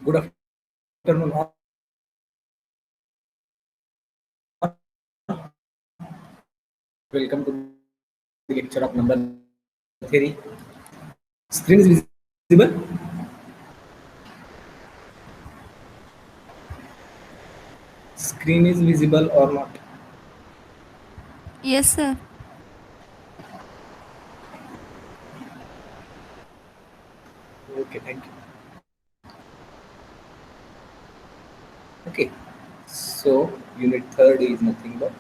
Good afternoon all. Welcome to the lecture of number theory. Screen is visible. Screen is visible or not? Yes, sir. Okay, thank you. Okay, so unit third is nothing but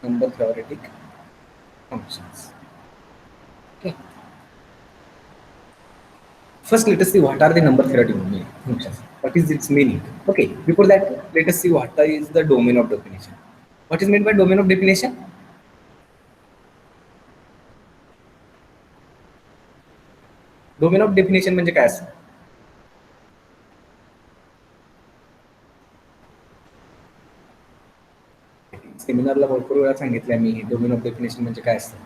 number theoretic functions. Okay. First, let us see what are the number theoretic functions. What is its meaning? Okay. Before that, let us see what is the domain of definition. What is meant by domain of definition? Domain of definition म्हणजे काय असतं? सेमिनारला भरपूर वेळा सांगितलं मी domain of definition म्हणजे काय असतं.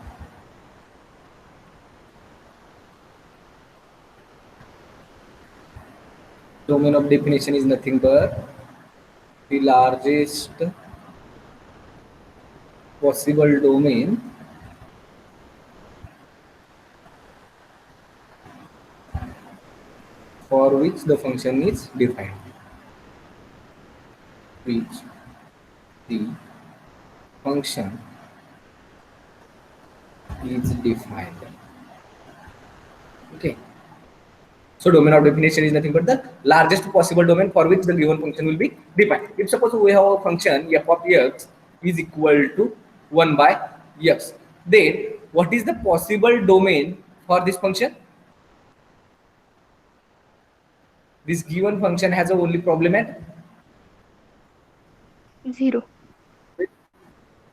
Domain of definition is nothing but the largest possible domain for which the function is defined. Which the function is defined. Okay. So domain of definition is nothing but the largest possible domain for which the given function will be defined. If suppose we have a function f of x is equal to 1 by x, then what is the possible domain for this function? This given function has a only problem at 0.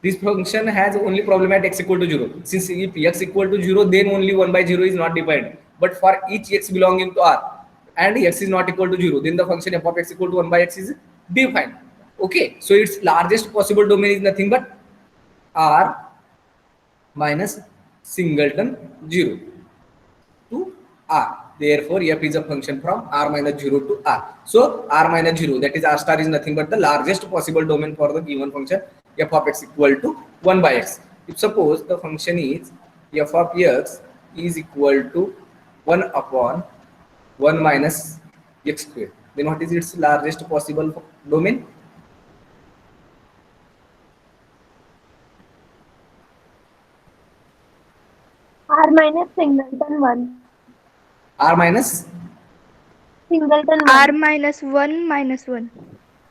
this function has only problem at x equal to 0. Since if x equal to 0, then only 1 by 0 is not defined. But for each x belonging to R and x is not equal to 0, then the function f of x equal to 1 by x is defined. Okay, so its largest possible domain is nothing but R minus singleton 0 to R. Therefore, f is a function from R minus 0 to R. So, R minus 0, that is R star, is nothing but the largest possible domain for the given function f of x equal to 1 by x. If suppose the function is f of x is equal to 1 upon 1 minus x square, then what is its largest possible domain? R minus singleton 1. R minus Singleton 1. R minus 1 minus 1.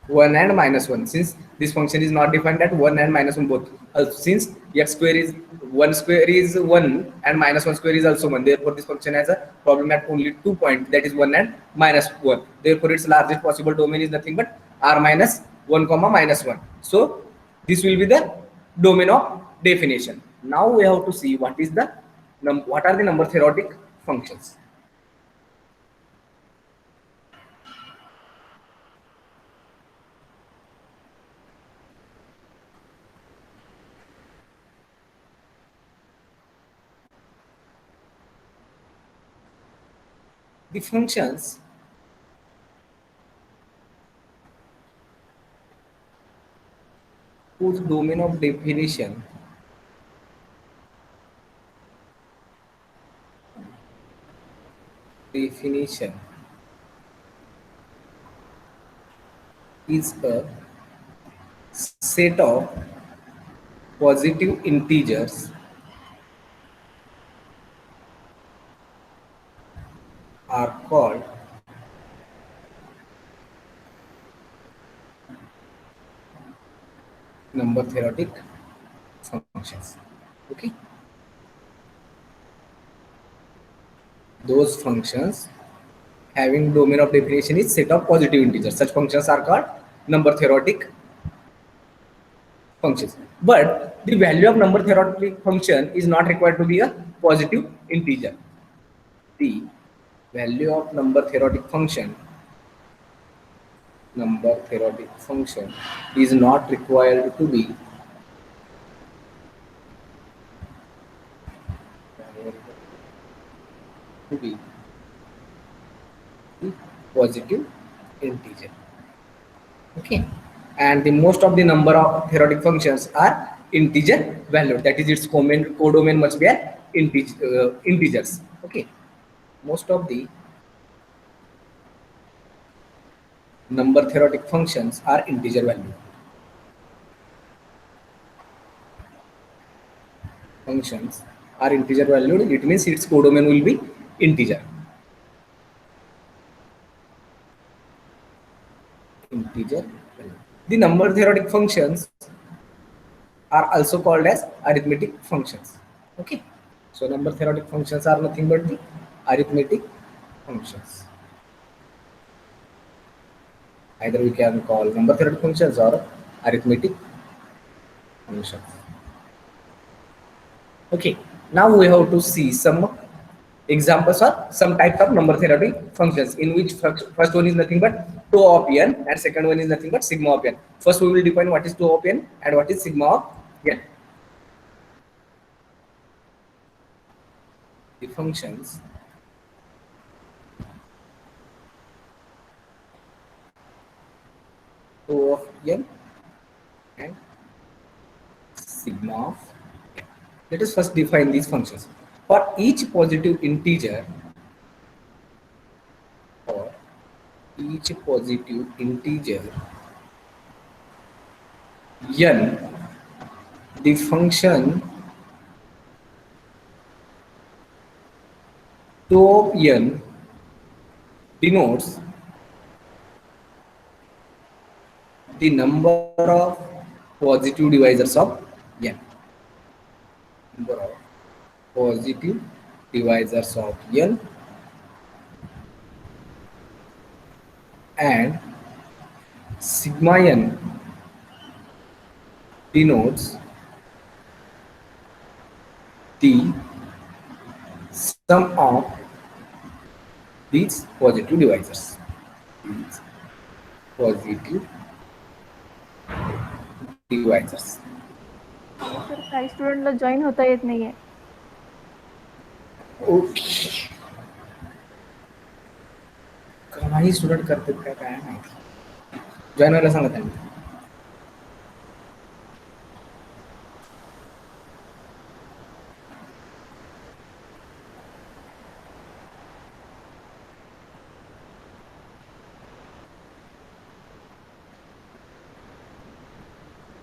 1 and minus 1, since this function is not defined at 1 and minus 1 both. Since x square is 1 square is 1 and minus 1 square is also 1, therefore this function has a problem at only 2 points, that is 1 and minus 1. Therefore its largest possible domain is nothing but r minus 1 comma minus 1. So this will be the domain of definition. Now we have to see what are the number theoretic functions. The functions whose domain of definition is a set of positive integers are called number theoretic functions. Okay, those functions having domain of definition is set of positive integers, such functions are called number theoretic functions. But the value of number theoretic function is not required to be a positive integer. The value of number theoretic function number theoretic function is not required to be the positive integer. Okay, and the most of the number of theoretic functions are integer valued, that is its codomain must be an integers. Okay, most of the number theoretic functions are integer valued. Functions are integer valued, it means its codomain will be integer. Integer value. The number theoretic functions are also called as arithmetic functions. Okay, so number theoretic functions are nothing but the arithmetic functions. Either we can call number theoretic functions or arithmetic functions. Okay, now we have to see some examples or some types of number theoretic functions, in which first one is nothing but tau of n and second one is nothing but sigma of n. First we will define what is tau of n and what is sigma of n. The functions tau of n and sigma of n. Let us first define these functions. For each positive integer, n, the function tau of n denotes the number of positive divisors of n. Number of positive divisors of n, and sigma n denotes the sum of these positive divisors. These positive divisors. Sir काही स्टुडंटला join होता येत नाहीये. Okay, काही student करतात का काय माहिती, join व्हायला सांगा त्यांनी.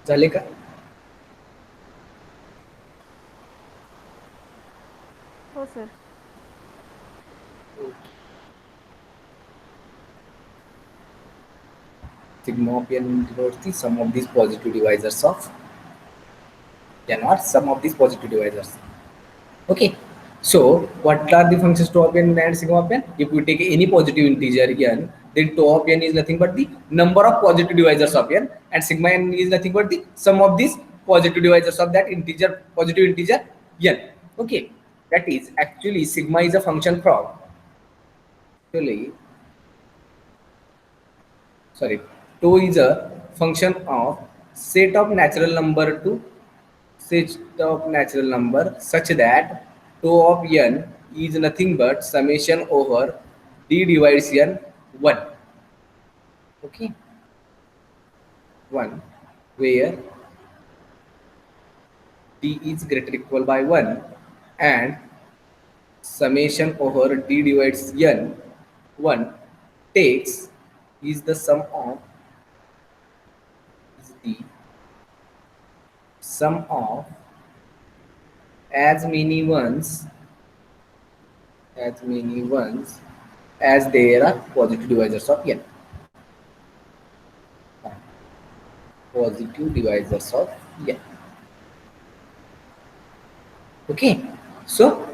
झाले का? हो sir. Sigma of n denotes the sum of these positive divisors of n, or sum of these positive divisors. Okay, so what are the functions tau of n and sigma of n? If we take any positive integer n, then tau of n is nothing but the number of positive divisors of n, and sigma n is nothing but the sum of these positive divisors of that integer, positive integer n. Okay, that is actually sigma is a function from tau is a function of set of natural number to set of natural number such that tau of n is nothing but summation over d divides n 1. Okay, 1, where d is greater or equal by 1 and summation over d divides n 1 takes is the sum of as many ones as there are positive divisors of n. Positive divisors of n. Okay, so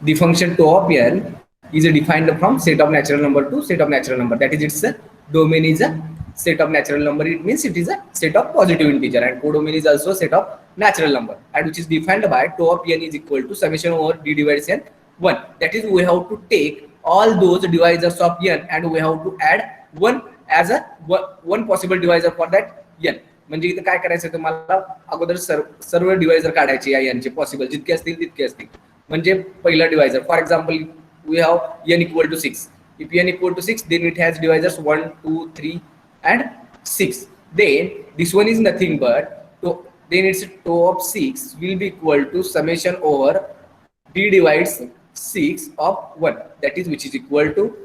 the function tau of n is defined from set of natural number to set of natural number, that is its domain is a set of natural number. It means it is a set of positive integer, and codomain is also set of natural number, and which is defined by tau of n is equal to summation over d divides n 1. That is, we have to take all those divisors of n and we have to add one as a one possible divisor for that n. म्हणजे इथं काय करायचं तुम्हाला अगोदर सर्व divisor काढायचे या n चे possible जितके असतील तितके असतील. म्हणजे पहिला divisor for example we have n equal to 6. If n equal to 6, then it has divisors 1, 2, 3 and 6. Then this one is nothing but then its tau of 6 will be equal to summation over d divides 6 of 1, that is which is equal to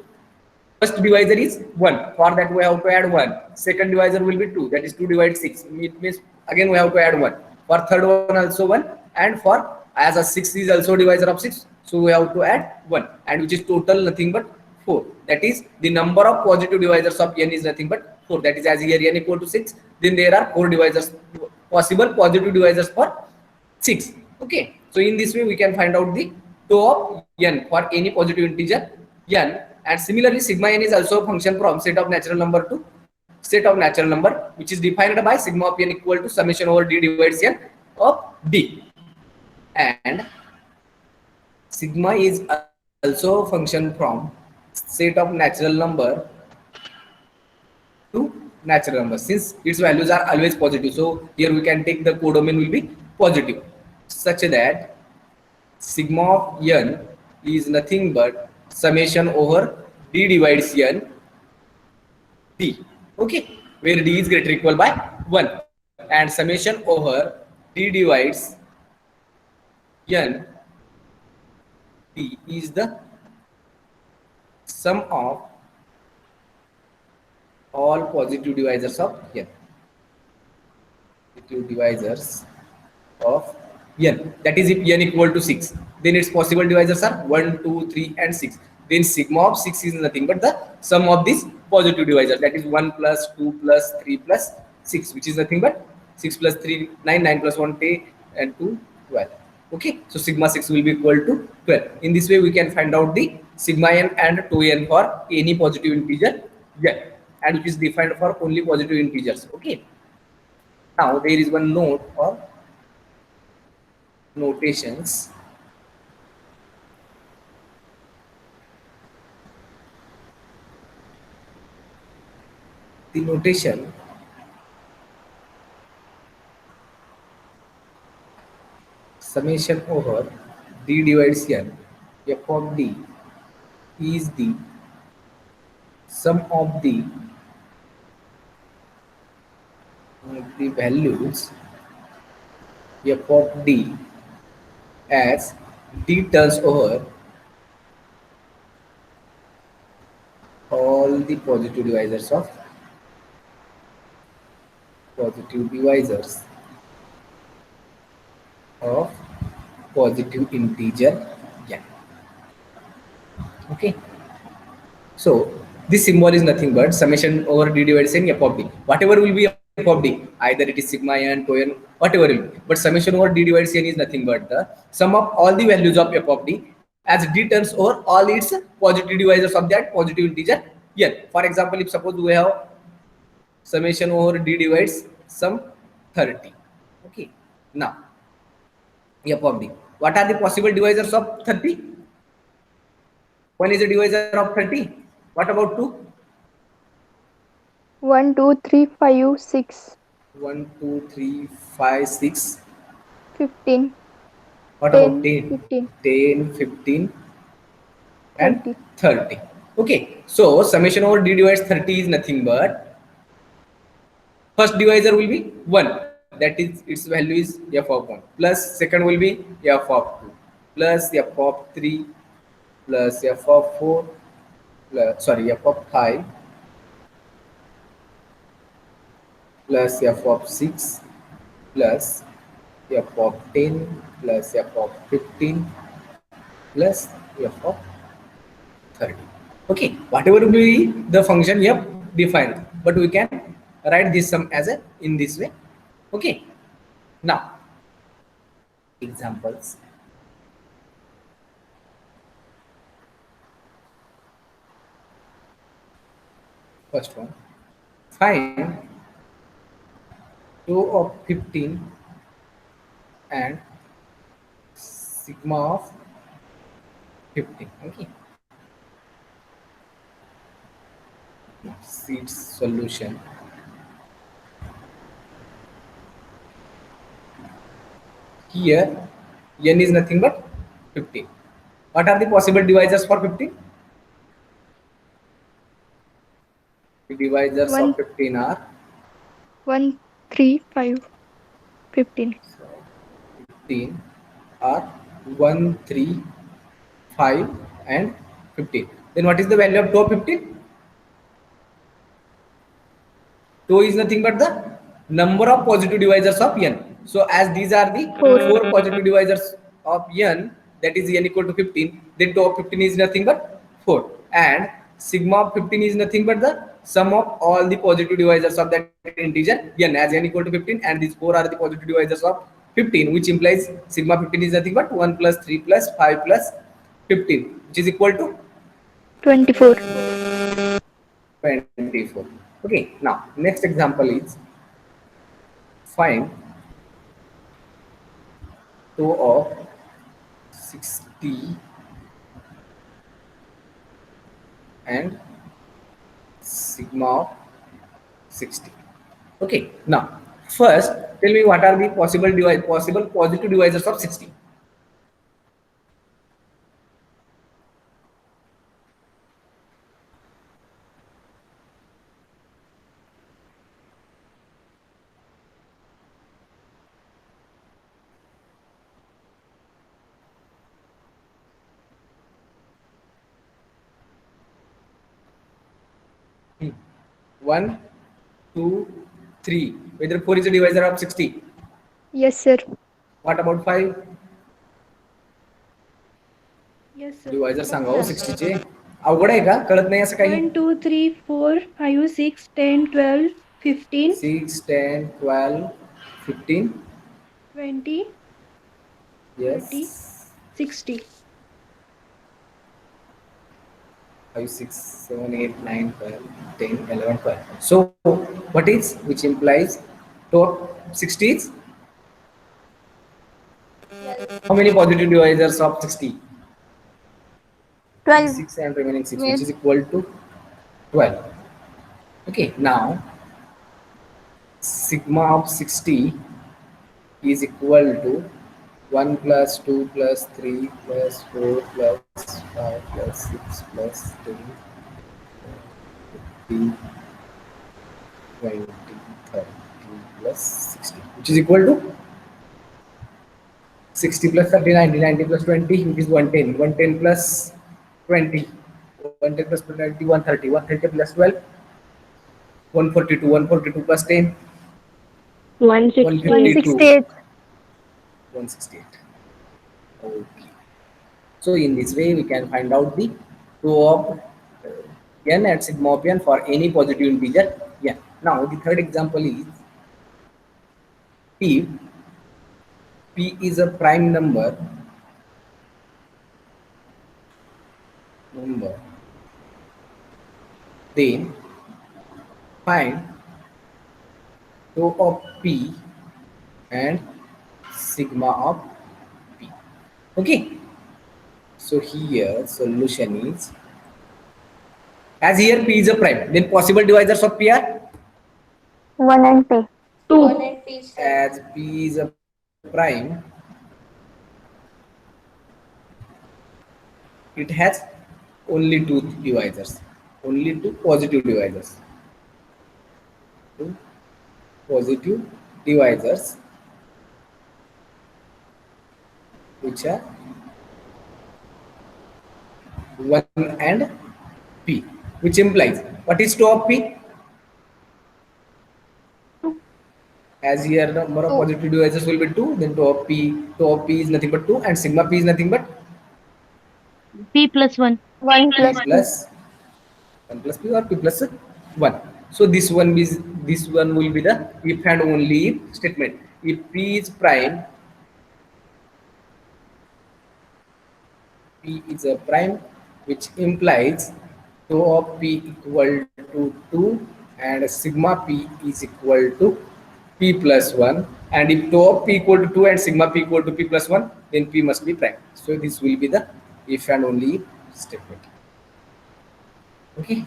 first divisor is 1, for that we have to add 1, second divisor will be 2, that is 2 divided 6, it means again we have to add 1, for third one also 1, and for as a 6 is also divisor of 6, so we have to add 1, and which is total nothing but 4, that is the number of positive divisors of n is nothing but 4, that is as here n equal to 6, then there are 4 divisors, possible positive divisors for 6. Okay, so in this way we can find out the tau of n for any positive integer n, and similarly sigma n is also a function from set of natural number to set of natural number, which is defined by sigma of n equal to summation over d divides n of d, and sigma is also a function from set of natural number to natural number, since its values are always positive, so here we can take the codomain will be positive, such that sigma of n is nothing but summation over d divides n d. Okay, where d is greater or equal by 1, and summation over d divides n d is the sum of all positive divisors of n. Positive divisors of n, that is if n equal to 6, then its possible divisors are 1, 2, 3 and 6, then sigma of 6 is nothing but the sum of these positive divisors, that is 1 plus 2 plus 3 plus 6, which is nothing but 6 plus 3 9, 9 plus 1 10 and 2 12. Okay, so sigma 6 will be equal to 12. In this way we can find out the sigma n and tau n for any positive integer n, and which is defined for only positive integers. Okay, now there is one note or notations. The notation summation over d divides n f of d is the sum of the values f of d as d turns over all the positive divisors of positive integer n. Okay, so this symbol is nothing but summation over d divided n f of d, whatever will be f of d, either it is sigma n, tau n, whatever will be, but summation over d divided n is nothing but the sum of all the values of f of d as d turns over all its positive divisors of that positive integer n. For example, if suppose we have summation over d divides some 30. Okay, now f of d, what are the possible divisors of 30? 1 is a divisor of 30. What about 2? 1, 2, 3, 5, 6, 1, 2, 3, 5, 6. 15, What 10, about 10? 15, 10, 15 and 30. 30. Okay, so summation over d divides 30 is nothing but first divisor will be 1, that is its value is f of 1, plus second will be f of 2, plus f of 3, plus f of 4, plus, sorry, f of 5, plus f of 6, plus f of 10, plus f of 15, plus f of 30. Okay, whatever will be the function f defined, but we can write this sum as a in this way. Okay, now examples. First one, find tau of 15 and sigma of 15. Okay, Seed solution. Here n is nothing but 15. What are the possible divisors for 15? The divisors of 1, 15 are 1, 3, 5, 15. 15 are 1, 3, 5 and 15. Then what is the value of 2 of 15? 2 is nothing but the number of positive divisors of n. So as these are the 4. 4 positive divisors of n, that is n equal to 15, then 2 of 15 is nothing but 4. And sigma of 15 is nothing but the sum of all the positive divisors of that integer n, as n equal to 15, and these 4 are the positive divisors of 15, which implies sigma 15 is nothing but 1 plus 3 plus 5 plus 15, which is equal to 24. 24. Okay, now next example is find 2 of 60 and sigma of 60. Okay, now first tell me what are the possible positive divisors of 60. Hmm. 1, 2, 3. Whether 4 is a divisor of 60. Yes, sir. What about 5? Yes, sir. Divisor सांगा हो 60 चे. अवघड आहे का? कळत नाही असं काही? 1, 2, 3, 4, 5, 6, 10, 12, 15, 6, 10, 12, 15. 20, 30, Yes. 60. 5, 6, 7, 8, 9, 12, 10, 11, 12. So what is, which implies to 60 is how many positive divisors of 60? 12. 6 and remaining 6, Yes. which is equal to 12. Okay, now sigma of 60 is equal to 1 plus 2 plus 3 plus 4 plus 5 plus 6 plus 10, 15, 20, 30 plus 60, which is equal to 60 plus 30, 90, 90 plus 20, which is 110, 110 plus 20, 110 plus 20, 130, 130 plus 12, 142, 142 plus 10, 168. 158, 168. Okay. So in this way, we can find out the 2 of n and sigma of n for any positive integer n. Now the third example is if p is a prime number, then find 2 of p and sigma of p. Okay. So here solution is, as here p is a prime, then possible divisors of p are, 1 and p. 2. as p is a prime, it has only 2 divisors, only 2 positive divisors. 2 positive divisors, which are 1 and p, which implies what is 2 of p? As here number of positive divisors will be 2, then 2 of p is nothing but 2, and sigma p is nothing but P plus 1. 1 p plus 2. plus 1 plus p or p plus 1. So this one will be the if and only if statement. If p is prime, p is a prime, which implies 2 of p equal to 2 and sigma p is equal to p plus 1, and if 2 of p equal to 2 and sigma p equal to p plus 1, then p must be prime. So this will be the if and only if statement. Okay.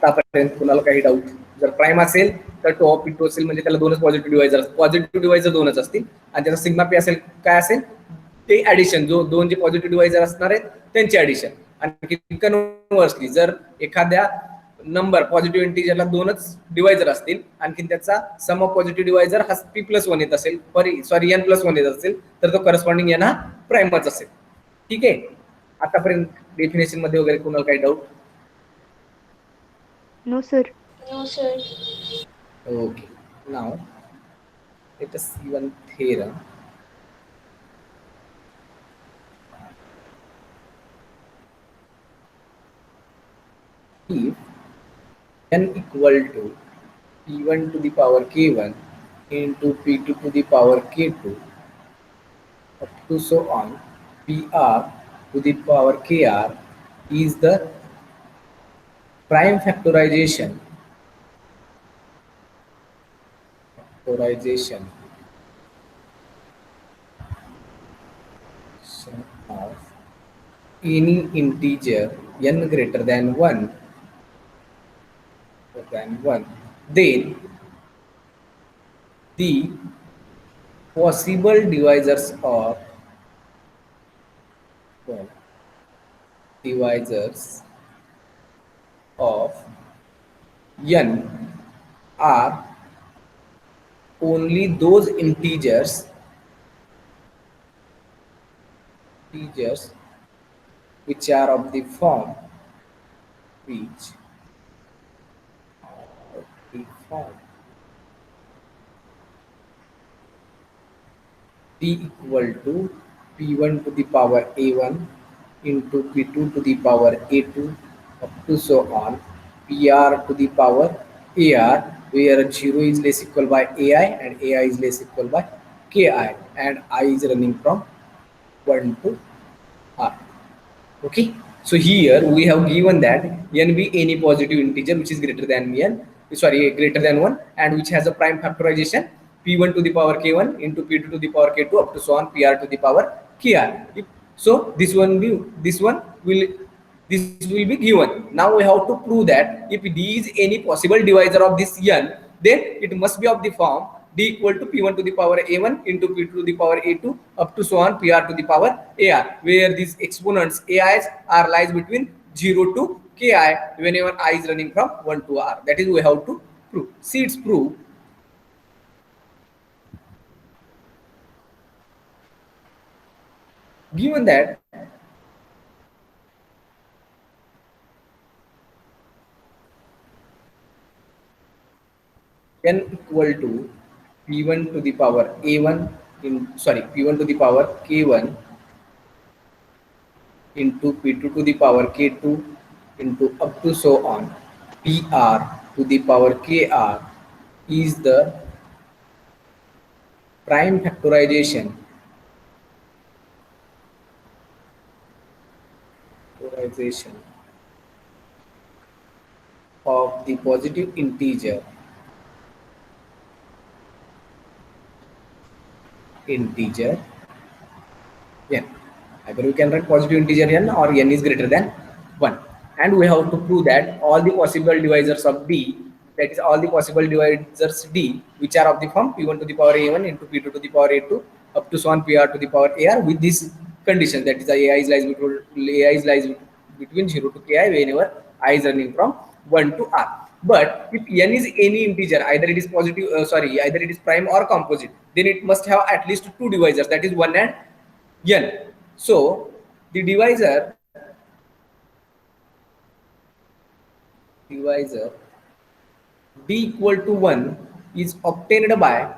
आतापर्यंत कुणाला काही doubt? जर prime असेल तर two of P2 असेल म्हणजे त्याला दोनच पॉझिटिव्ह डिवायझर, पॉझिटिव्ह डिवायझर दोनच असतील, आणि त्याचा सिग्मा P असेल काय असेल ते ऍडिशन, जो दोन जे पॉझिटिव्ह डिवायझर असणार आहेत त्यांचे ऍडिशन. आणि कन्व्हर्सली जर एखाद्या नंबर पॉझिटिव्ह इंटिजरला दोनच डिवायझर असतील, आणखी त्याचा सम ऑफ पॉझिटिव्ह डिवायझर हा P+1 येत असेल, सॉरी N+1 येत असेल, तर तो करस्पॉन्डिंग N हा प्राईमच असेल. ठीक आहे, आतापर्यंत डेफिनेशन मध्ये वगैरे कोणाला काही doubt? No sir. Okay, now let us see one theorem. If n equal to p1 to the power k1 into p2 to the power k2 up to so on, pr to the power kr is the prime factorization of any integer n greater than 1, then the possible divisors of n are only those integers which are of the form p equal to p1 to the power a1 into p2 to the power a2 up to so on, pr to the power ar, where 0 is less equal by ai and ai is less equal by ki, and I is running from 1 to r. Okay, so here we have given that n be any positive integer which is greater than greater than 1, and which has a prime factorization p1 to the power k1 into p2 to the power k2 up to so on pr to the power kr. So this will be given. Now we have to prove that if d is any possible divisor of this n, then it must be of the form d equal to p1 to the power a1 into p2 to the power a2 up to so on pr to the power ar, where these exponents ai's are lies between 0 to ki whenever I is running from 1 to r. That is we have to prove. See its proof. Given that n equal to p1 to the power a1 p1 to the power k1 into p2 to the power k2 into up to so on pr to the power kr is the prime factorization of the positive integer n. Either we can write positive integer n or n is greater than 1, and we have to prove that all the possible divisors of d, that is all the possible divisors d which are of the form p1 to the power a1 into p2 to the power a2 up to so on pr to the power ar, with this condition, that is the ai lies between 0 to ki whenever I is running from 1 to r. But if n is any integer, either it is either it is prime or composite, then it must have at least two divisors, that is 1 and n. So the divisor d equal to 1 is obtained by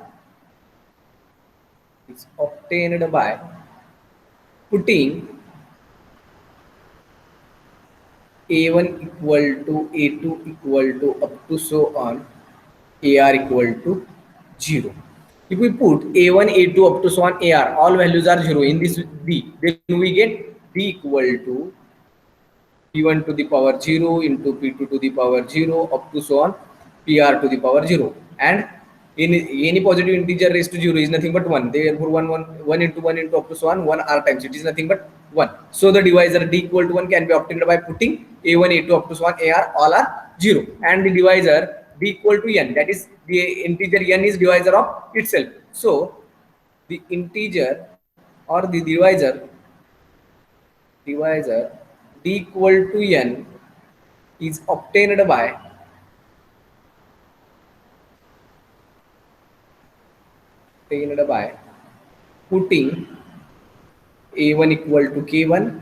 putting a1 equal to a2 equal to up to so on ar equal to 0. If we put a1 a2 up to so on ar, all values are 0 in this d, then we get d equal to p1 to the power 0 into p2 to the power 0 up to so on pr to the power 0, and in any positive integer raised to 0 is nothing but 1, therefore 1 into 1 into up to so on 1 r times it is nothing but 1. So the divisor d equal to 1 can be obtained by putting a1 a2 up to so on ar, all are 0, and the divisor d equal to n, that is the integer n is divisor of itself. So the integer or the divisor d equal to n is obtained by putting a1 equal to k1,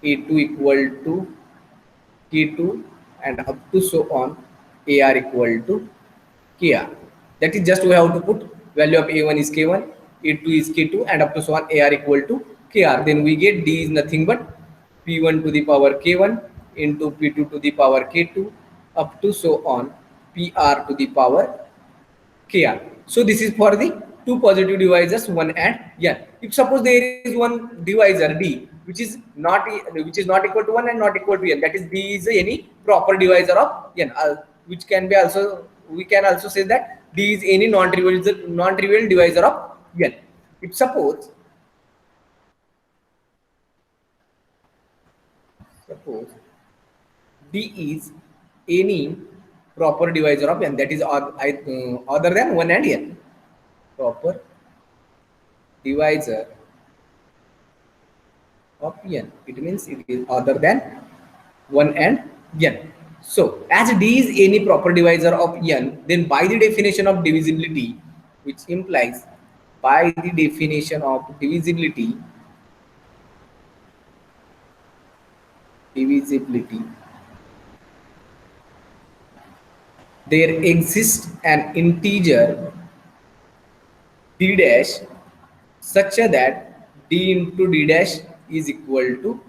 a2 equal to k2, and up to so on ar equal to kr. That is just we have to put value of a1 is k1, a2 is k2, and up to so on ar equal to kr. Then we get d is nothing but p1 to the power k1 into p2 to the power k2 up to so on pr to the power kr. So this is for the two positive divisors 1 and n. If suppose there is one divisor d which is not equal to 1 and not equal to n, that is d is any proper divisor of n, which can be also, we can also say that d is any non-trivial divisor of n. If suppose d is any proper divisor of n, that is other than 1 and n, proper divisor of n, it means it is other than 1 and n. So as d is any proper divisor of n, then by the definition of divisibility, which implies by the definition of divisibility, there exists an integer d dash such that d into d dash is equal to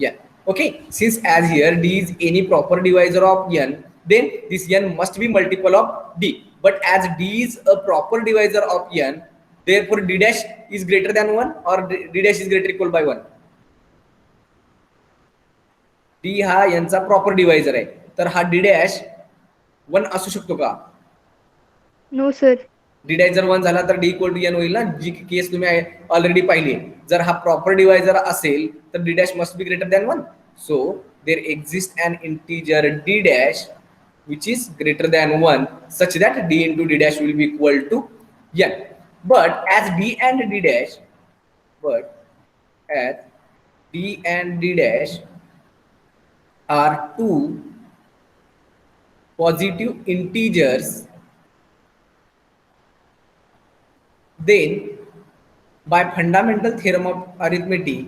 n. Okay, since as here d is any proper divisor of n, then this n must be multiple of d. But as d is a proper divisor of n, therefore d dash is greater than 1 or d dash is greater equal by 1. d हा यांचा proper divisor आहे, तर हा d dash 1 असू शकतो का? No sir. D dash जर 1 झाला तर डी इक्वल टू एन होईल ना, जी केस तुम्ही ऑलरेडी पाहिली. जर हा प्रॉपर डिवायझर असेल तर D dash must be greater than 1. So there exist an integer D dash which is greater than 1 such that d into d dash will be equal to n. But as d and d dash are two positive integers, then by fundamental theorem of arithmetic,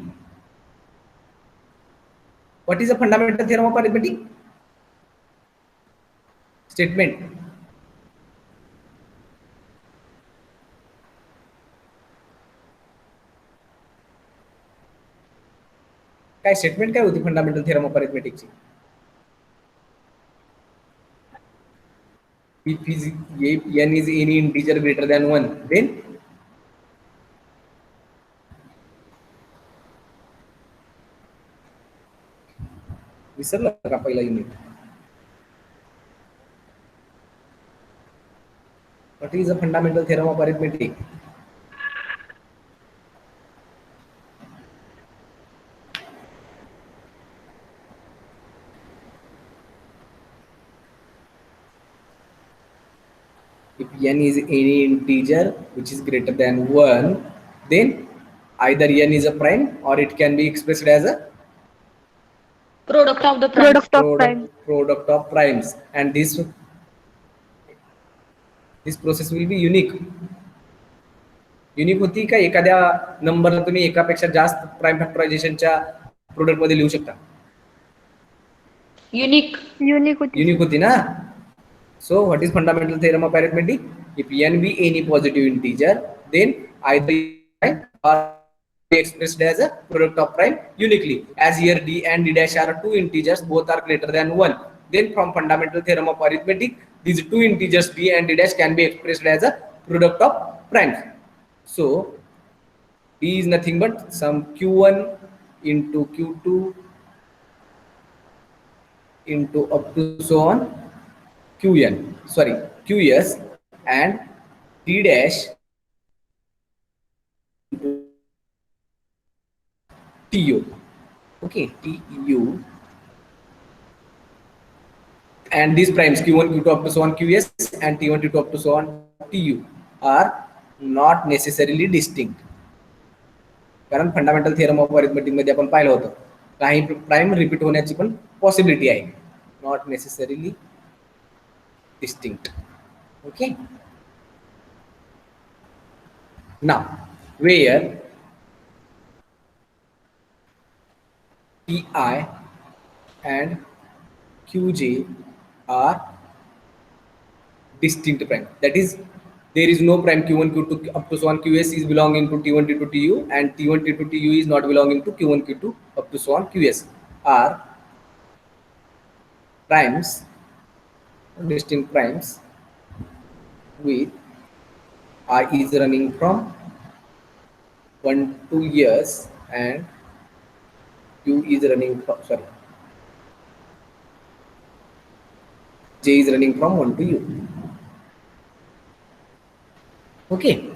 what is the fundamental theorem of arithmetic? Statement. काय statement काय होती fundamental theorem of अरिथमेटिकची? if n is any integer greater than 1, then विसरला का पहिला unit? What is the fundamental theorem of arithmetic? If n is any integer which is greater than 1, then either n is a prime or it can be expressed as a Product of the Product of prime. product of primes, and this process will be unique. Unique होती का एखाद्या नंबरला तुम्ही एकापेक्षा जास्त prime फॅक्टरायझेशनच्या product मध्ये लिहू शकता? Unique. युनिक होती ना. So what is fundamental theorem of arithmetic? If n be any positive integer, then either or be expressed as a product of prime uniquely. As here d and d dash are two integers, both are greater than 1. Then from fundamental theorem of arithmetic, these two integers d and d dash can be expressed as a product of primes. So d is nothing but some q1 into q2 into up to so on qs, and d dash into tu. Okay, tu and these primes q1 q2 up to so on qs and t1 t2 up to so on tu are not necessarily distinct. कारण fundamental theorem of arithmetic मध्ये आपण पाहिलं होतं काही prime repeat होण्याची पण possibility आहे, not necessarily distinct. Okay, now where ti and qj are distinct prime, that is there is no prime q1 q2 up to so on qs is belonging to t1 t2 tu and t1 t2 tu is not belonging to q1 q2 up to so on qs, are primes, distinct primes with I is running from 1 to years and q is running from, sorry, j is running from 1 to u. Okay,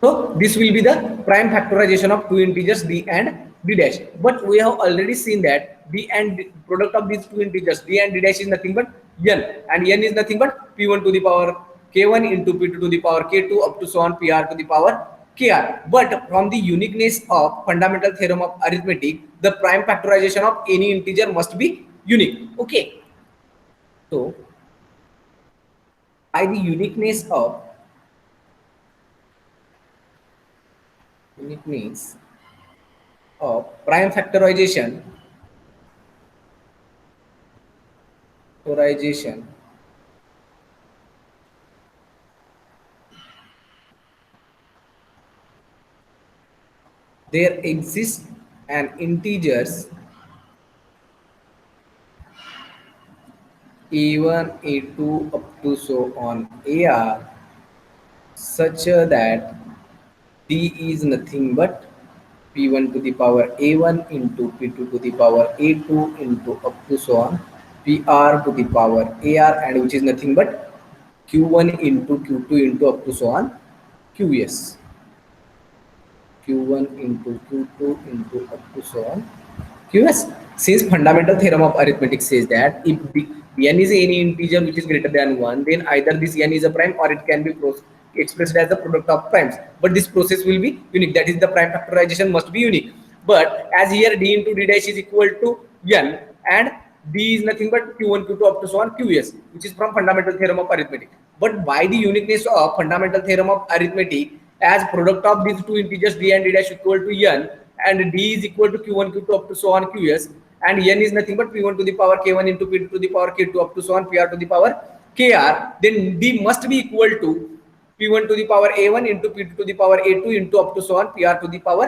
so this will be the prime factorization of two integers d and d dash, but we have already seen that d and d, product of these two integers d and d dash is nothing but n, and n is nothing but p1 to the power k1 into p2 to the power k2 up to so on pr to the power kr. But from the uniqueness of fundamental theorem of arithmetic, the prime factorization of any integer must be unique. Okay, so by the uniqueness of prime factorization there exists an integers a1 a2 up to so on ar such that d is nothing but p1 to the power a1 into p2 to the power a2 into up to so on pr to the power ar, and which is nothing but q1 into q2 into up to so on qs, q1 into q2 into up to so on qs. Since fundamental theorem of arithmetic says that if n is any integer which is greater than 1, then either this n is a prime or it can be expressed as the product of primes, but this process will be unique, that is the prime factorization must be unique. But as here d into d dash is equal to n and d is nothing but q1 q2 up to so on qs, which is from fundamental theorem of arithmetic. But by the uniqueness of fundamental theorem of arithmetic, as product of these two integers d and d dash equal to n and d is equal to q1 q2 up to so on qs, and n is nothing but p1 to the power k1 into p2 to the power k2 up to so on pr to the power kr, then d must be equal to p1 to the power a1 into p2 to the power a2 into up to so on pr to the power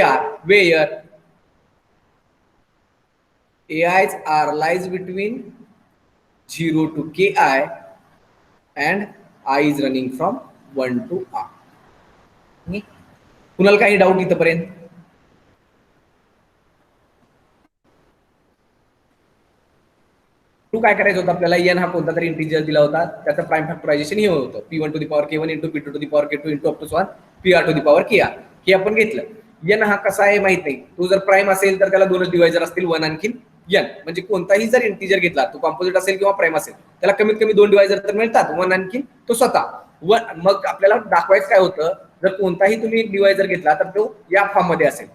ar, where ai's are lies between 0 to ki and I is running from 1 to r. कुणाला काही doubt इथपर्यंत? To काय करायचं होतं आपल्याला, n हा कोणता तरी इंटिजर दिला होता, त्याचं प्राइम फॅक्टरायझेशन हे होतं p1 to the power k1 into p2 to the power k2 into up to so on pr to the power kr. हे आपण घेतलं. n हा कसा आहे माहित नाही, तो जर प्राइम असेल तर त्याला दोनच डिवायझर असतील, 1 आणखीन n, म्हणजे कोणताही जर इंटिजर घेतला तो कॉम्पोजिट असेल किंवा प्राइम असेल त्याला कमीत कमी दोन डिवायझर तर मिळतात, 1 आणखीन तो स्वतः 1. मग आपल्याला दाखवायचं काय होतं, जर कोणताही तुम्ही डिवायझर घेतला तर तो या फॉर्म मध्ये असेल.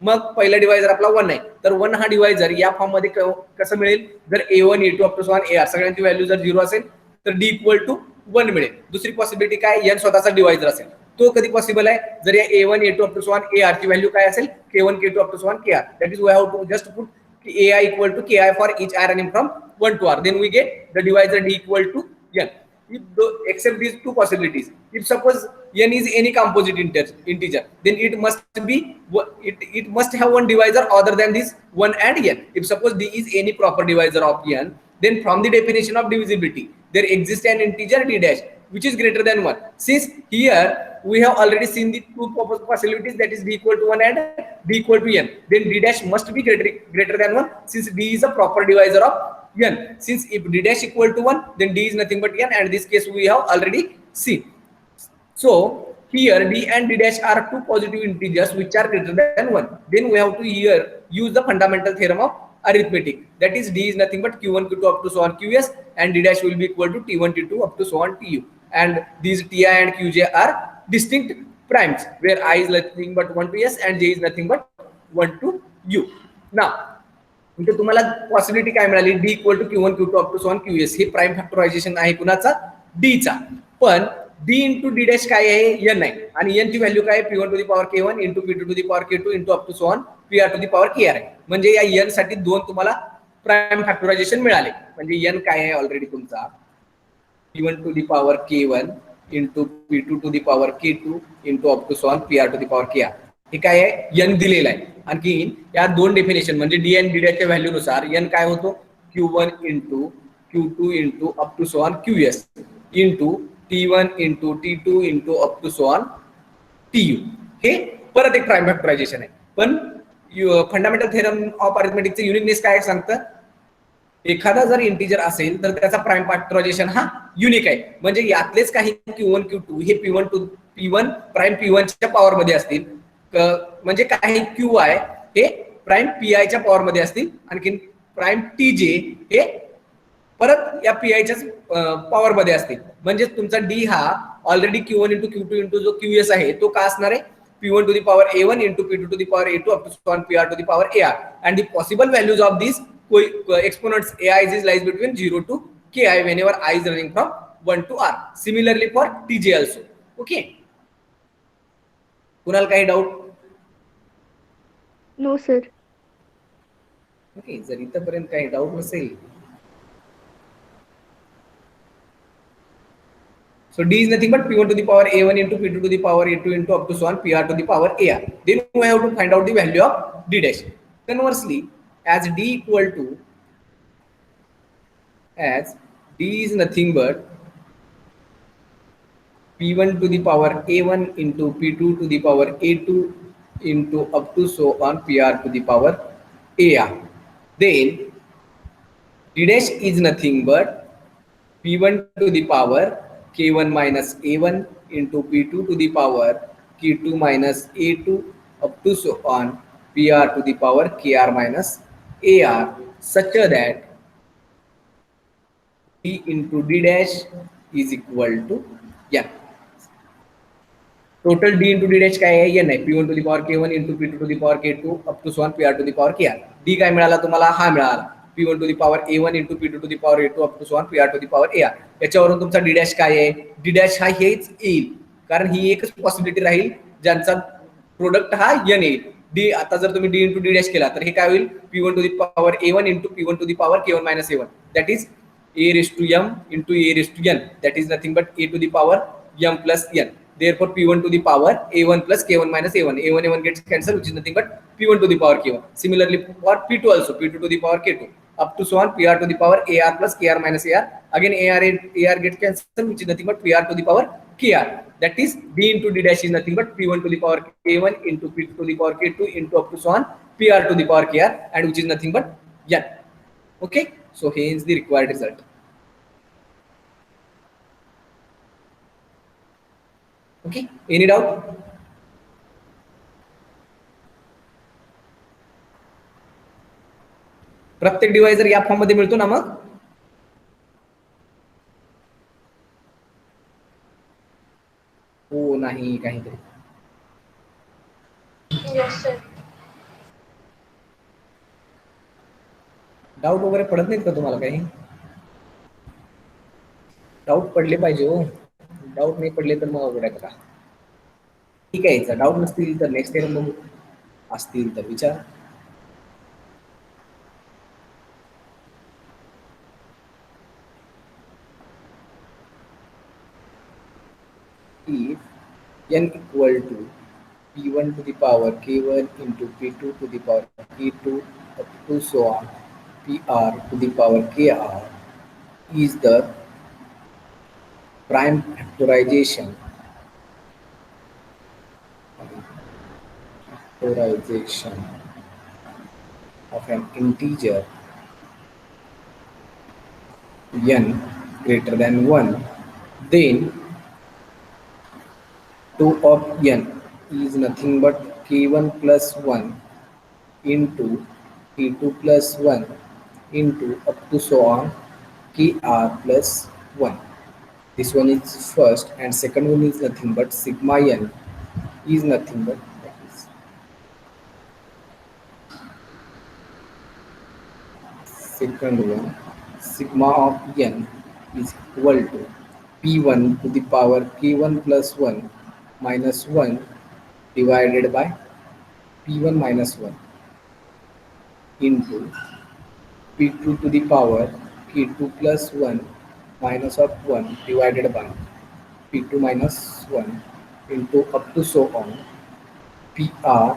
मग पहिला डिवायझर आपला 1 आहे, तर 1 हा डिवायझर या फॉर्म मध्ये कसं मिळेल, जर a1 a2 up to so on ar सगळ्यांची व्हॅल्यू जर 0 असेल तर d इक्वल टू 1 मिळेल. दुसरी पॉसिबिलिटी काय, n स्वतःचा डिवायझर असेल, तो कधी पॉसिबल आहे, जर या a1 a2 up to so on ar ची व्हॅल्यू काय असेल, k1 k2 up to so on kr, that is we have to just put ai equal to ki for each r running from 1 to r, then we get the divisor d equal to n. If except these two possibilities, if suppose n is any composite integer, then it must have one divisor other than this 1 and n. If suppose d is any proper divisor of n, then from the definition of divisibility there exists an integer d dash which is greater than 1. Since here we have already seen the two possibilities, that is d equal to 1 and d equal to n, then d dash must be greater than 1 since d is a proper divisor of n. Since if d dash equal to 1, then d is nothing but n, and this case we have already seen. So here d and d dash are two positive integers which are greater than 1. Then we have to here use the fundamental theorem of arithmetic. That is d is nothing but q1 q2 up to so on qs, and d dash will be equal to t1 t2 up to so on tu, and these ti and qj are distinct primes where I is nothing but 1 to s and j is nothing but 1 to u. Now इथे तुम्हाला possibility काय मिळाली, D equal to Q one Q two up to so on Q S, हे prime factorization आहे कुणाचा, D चा. पण D into D dash काय आहे, एन आहे, आणि एन ची व्हॅल्यू काय, P one to the power K one into P two to the power K two into up to so on P R to the power K R आहे. म्हणजे या N साठी दोन तुम्हाला प्राइम फॅक्टरायझेशन मिळाले. म्हणजे एन काय आहे ऑलरेडी तुमचा, P one to the power K one into P two to the power K two into up to so on P R to the power K R. हे काय आहे, एन दिलेला आहे. आणखी या दोन डेफिनेशन म्हणजे डी एन डी डॅशच्या व्हॅल्यू नुसार एन काय होतो, Q one into Q two into up to so on Q S into T one into T two into up to so on T U. हे परत एक prime factorization आहे. पण fundamental theorem of अरिथमेटिकचं uniqueness काय सांगतं, एखादा जर इंटिजर असेल तर त्याचा प्राइम फॅक्टरायझेशन हा युनिक आहे. म्हणजे यातलेच काही क्यू वन क्यू टू हे पी वन प्राइम पी वनच्या पॉवर मध्ये असतील, म्हणजे काही क्यू आय हे प्राइम पी आयच्या पॉवर मध्ये असतील, आणखी प्राइम टी जे हे परत या पी आयच्याच पॉवर मध्ये असतील. म्हणजे तुमचा डी हा already Q one into Q two into जो क्यू एस आहे तो का असणार आहे, P one to the power A one into P two to the power A two up to P R to the power A R, and the possible values of this exponents ai is lies between 0 to ki whenever I is running from 1 to r. Similarly for tj also. Okay, कुणाला काही doubt? No sir. Okay, जर इथपर्यंत काही doubt नसेल, so d is nothing but p1 to the power a1 into p2 to the power a2 into up to so on pr to the power ar. Then we have to find out the value of d dash. Conversely, as d equal to, as d is nothing but p1 to the power a1 into p2 to the power a2 into up to so on pr to the power ar, then d dash is nothing but p1 to the power k1 minus a1 into p2 to the power k2 minus a2 up to so on pr to the power kr minus ar, such that d into d dash is equal to n. Total D into D dash काय आहे, N आहे, P one to the power K one into P two to the power K two up to so on P R to the power K R. D काय मिळाला तुम्हाला, हा मिळाला P one to the power A one into P two to the power A two up to so on P R to the power A R. याच्यावरून तुमचा D dash काय आहे, D dash हा हेच येईल, कारण ही एकच पॉसिबिलिटी राहील ज्यांचा प्रोडक्ट हा एन येईल. डी आता जर तुम्ही डी इंटू डी डॅश केला तर हे काय होईल, P one to the power A one into P one to the power K one minus A one, that is A raise to M into A raise to N, that is nothing but A to the power M plus N. Therefore, p1 to the power a1 plus k1 minus a1. A1 gets cancelled, which is nothing but p1 to the power k1. Similarly, for p2 also, p2 to the power k2 up to so on pr to the power ar plus kr minus ar. Again, ar gets cancelled, which is nothing but pr to the power kr. That is d into d dash is nothing but p1 to the power k1 into p2 to the power k2 into up to so on pr to the power kr, and which is nothing but n. Okay, so hence the required result. Okay, any doubt? प्रत्येक divisor या form मध्ये मिळतो ना मग? हो नाही काहीतरी. Yes, sir. Doubt वगैरे पडत नाहीत का तुम्हाला? काही डाऊट पडले पाहिजे हो. डाऊट नाही पडले तर मग अवघड आहे का? ठीक आहे, जर डाऊट नसतील तर नेक्स्ट इयर बघू, असतील तर विचार. If n equal to p1 to the power k1 into p2 to the power k2 up to so on pr to the power kr is the prime factorization of an integer n greater than 1, then 2 of n is nothing but k1 plus 1 into P2 plus 1 into up to so on Kr plus 1. This one is first and second one is nothing but sigma n is nothing but that is second one sigma of n is equal to p1 to the power k1 plus 1 minus 1 divided by p1 minus 1 into p2 to the power k2 plus 1 minus of 1 divided by p2 minus 1 into up to so on pr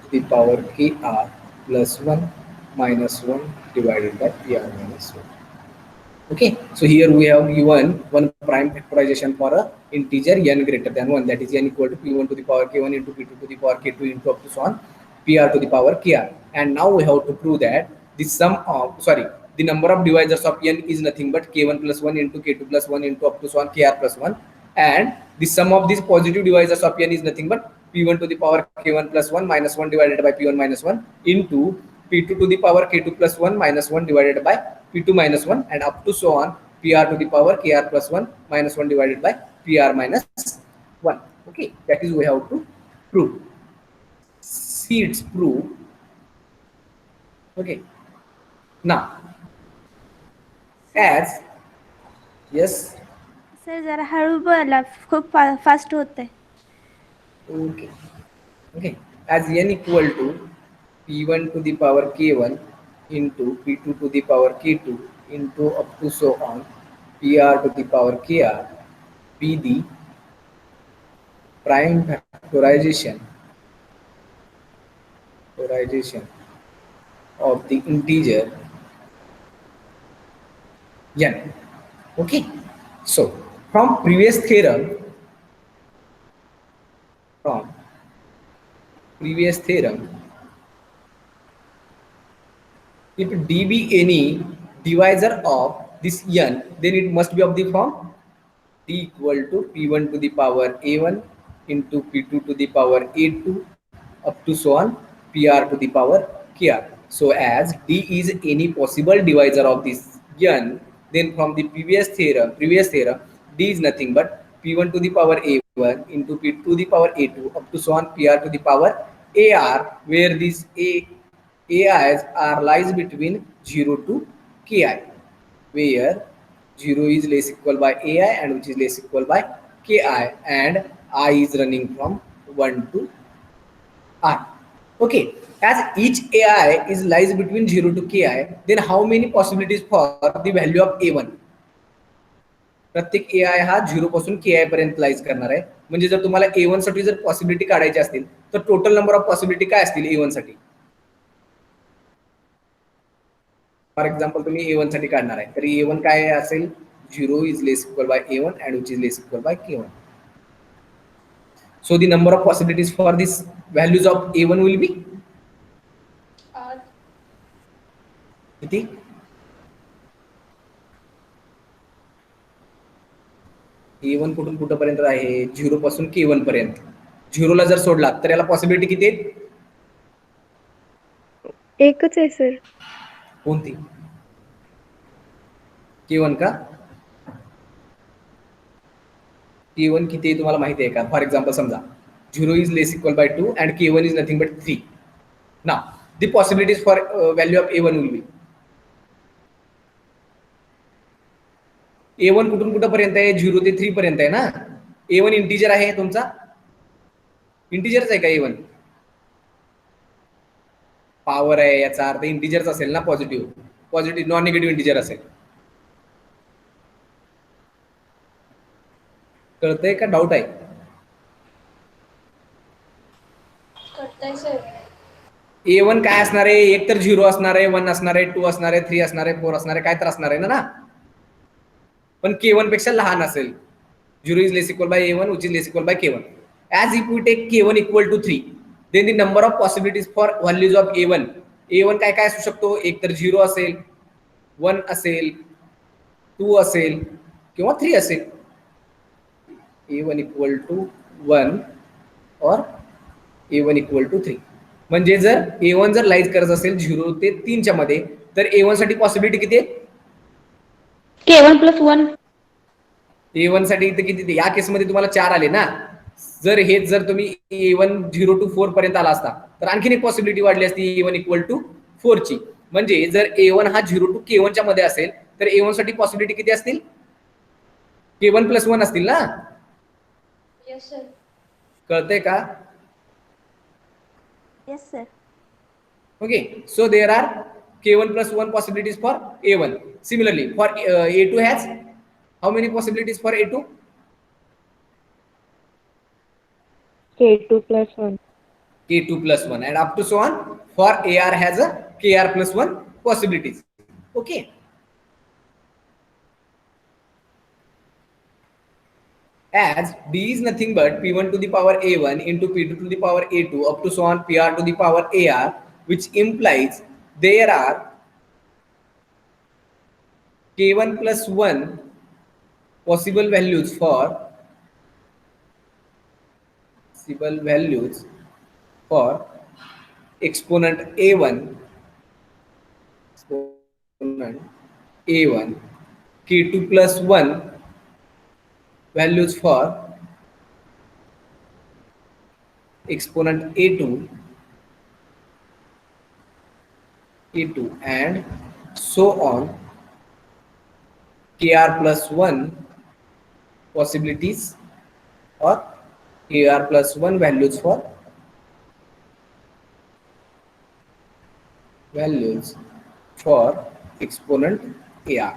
to the power kr plus 1 minus 1 divided by pr minus 1. Okay, so here we have given one prime factorization for a integer n greater than 1, that is n equal to p1 to the power k1 into p2 to the power k2 into up to so on pr to the power kr. And now we have to prove that the sum of the number of divisors of n is nothing but k1 plus 1 into k2 plus 1 into up to so on kr plus 1, and the sum of these positive divisors of n is nothing but p1 to the power k1 plus 1 minus 1 divided by p1 minus 1 into p2 to the power k2 plus 1 minus 1 divided by p2 minus 1 and up to so on pr to the power kr plus 1 minus 1 divided by pr minus 1. Okay, that is we have to prove. See its proof. Okay, now as yes. Sir जरा हळू बोला, खूप fast होते. Okay. Okay, as n equal to p1 to the power k1 into p2 to the power k2 into up to so on pr to the power kr, be the prime factorization of the integer n. Okay, so from previous theorem, if d be any divisor of this n, then it must be of the form d equal to p1 to the power a1 into p2 to the power a2 up to so on pr to the power kr. So as d is any possible divisor of this n, then from the previous theorem d is nothing but p1 to the power a1 into p2 to the power a2 up to so on pr to the power ar, where these ai's are lies between 0 to ki, where 0 is less equal by ai and which is less equal by ki, and I is running from 1 to r. Okay, as each ai is lies between 0 to ki, then how many possibilities for the value of a1? प्रत्येक ai हा 0 पासून ki पर्यंत lies करणार आहे. म्हणजे जर तुम्हाला a1 साठी जर पॉसिबिलिटी काढायची असतील तर टोटल नंबर ऑफ पॉसिबिलिटी काय असतील a1 साठी? फॉर एक्झाम्पल तुम्ही a1 साठी काढणार आहे तर a1 काय असेल? 0 is less equal by a1 and which is less equal by k1. So the number of possibilities for these values of a1 will be किती? a1 कुठून कुठपर्यंत आहे? 0 पासून k1 पर्यंत. 0 ला जर सोडला तर याला पॉसिबिलिटी किती आहेत? एकच आहे सर. कोणती? k1 का? k1 किती आहे तुम्हाला माहिती आहे का? फॉर एक्झाम्पल समजा 0 is less equal by 2 and k1 is nothing but 3. Now the possibilities for value of a1 will be a1 कुठून कुठपर्यंत आहे? 0 ते 3 पर्यंत आहे ना. a1 इंटिजर आहे तुमचा? इंटिजरच आहे का a1? पॉवर आहे याचा अर्थ इंटिजरच असेल ना. पॉझिटिव्ह नॉन निगेटिव्ह इंटिजर असेल. कळतंय का? डाऊट आहे? कळतंय सर. a1 काय असणार आहे? एक तर 0 असणार आहे, 1 असणार आहे, 2 असणार आहे, 3 असणार आहे, 4 असणार आहे, काय तर असणार आहे ना. पण k1 पेक्षा लहान असेल. 0 is less equal by a1 which is less equal by k1. As if we take k1 equal to 3, then the number of possibilities for values of a1 काय काय असू शकतो? एक तर 0 असेल, 1 असेल, 2 असेल किंवा 3 असेल. a1 equal to 1 or a1 equal to 3. म्हणजे जर A1 जर लाईज करत असेल 0 ते 3 च्या मध्ये, तर A1 साठी पॉसिबिलिटी किती आहे? K1+1. A1 साठी इथे किती? या केसमध्ये तुम्हाला 4 आले ना. जर हेच जर तुम्ही A1 0 to 4 पर्यंत आला असता, तर आणखीन एक पॉसिबिलिटी वाढली असती A1 इक्वल टू 4 ची. म्हणजे जर A1 हा 0 to K1 च्या मध्ये असेल, तर A1 साठी पॉसिबिलिटी किती असतील? K1+1 असतील ना. Yes sir. कळतंय का? Yes sir. Okay, so there are K1+1 possibilities for A1. Similarly, for A2 has how many possibilities for A2? K2+1. K2+1, and up to so on. For AR has a KR+1 possibilities. Okay. As D is nothing but P1 to the power A1 into P2 to the power A2 up to so on PR to the power AR, which implies there are K1+1 possible values for exponent A1, K2+1 values for exponent A2, and so on. KR+1 possibilities or KR+1 values for exponent AR.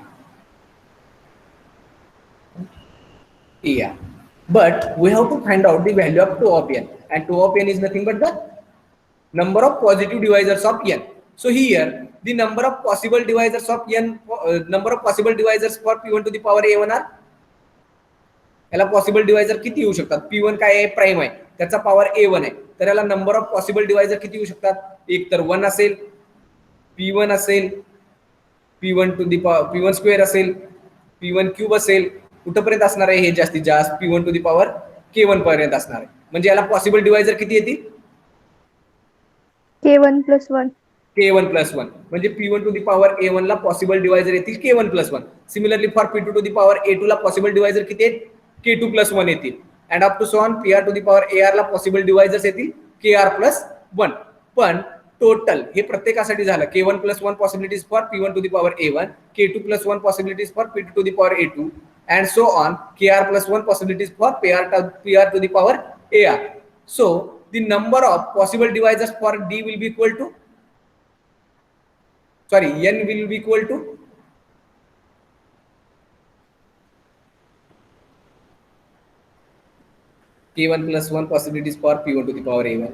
But we have to find out the value of 2 of n, and 2 of n is nothing but the number of positive divisors of n. So here the number of possible divisors of n, number of possible divisors for P1 to the power A1 are, याला possible divisor किती येऊ शकतात? P1 काय आहे? Prime आहे, त्याचा power A1 आहे, तर याला नंबर ऑफ पॉसिबल डिवायझर किती येऊ शकतात? एक तर 1 असेल, P1 असेल, P1 to the power P1 square असेल, P1 क्यूब असेल, कुठपर्यंत असणार आहे हे जास्तीत जास्त? P1 to the power K1 पर्यंत असणार आहे. म्हणजे याला पॉसिबल डिवायझर किती येतील? K1+1. K1+1 म्हणजे P1 to the power A1 ला पॉसिबल डिवायझर येतील K1+1. Similarly for P2 to the power A2 ला पॉसिबल डिवायझर किती आहेत? K2+1 येतील. And up to so on PR to the power AR ला पॉसिबल डिवायझर्स येतील KR+1. पण total हे प्रत्येकासाठी झालं K1+1 possibilities for P1 to the power A1, K2+1 possibilities for P2 to the power A2, and so on, KR+1 possibilities for PR to the power AR. So the number of possible divisors for D will be equal to, sorry, n will be equal to K1+1 possibilities for P1 to the power A1,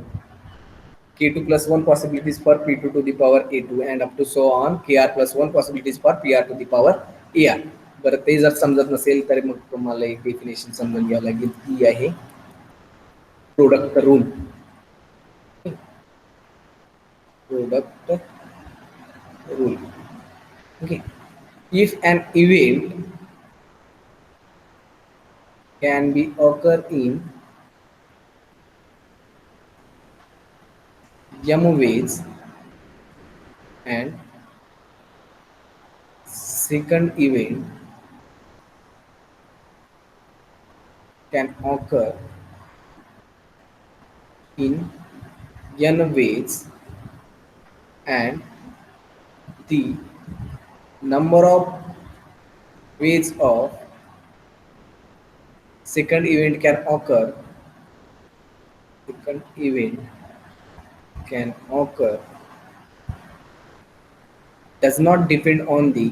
K2+1 possibilities for P2 to the power A2, and up to so on KR+1 possibilities for PR to the power AR. बरं, ते जर समजत नसेल तर मग तुम्हाला एक definition समजून घ्यावं लागेल, ती आहे product rule. Okay, if an event can be occur in m ways and second event can occur in n ways and the number of ways of second event can occur does not depend on the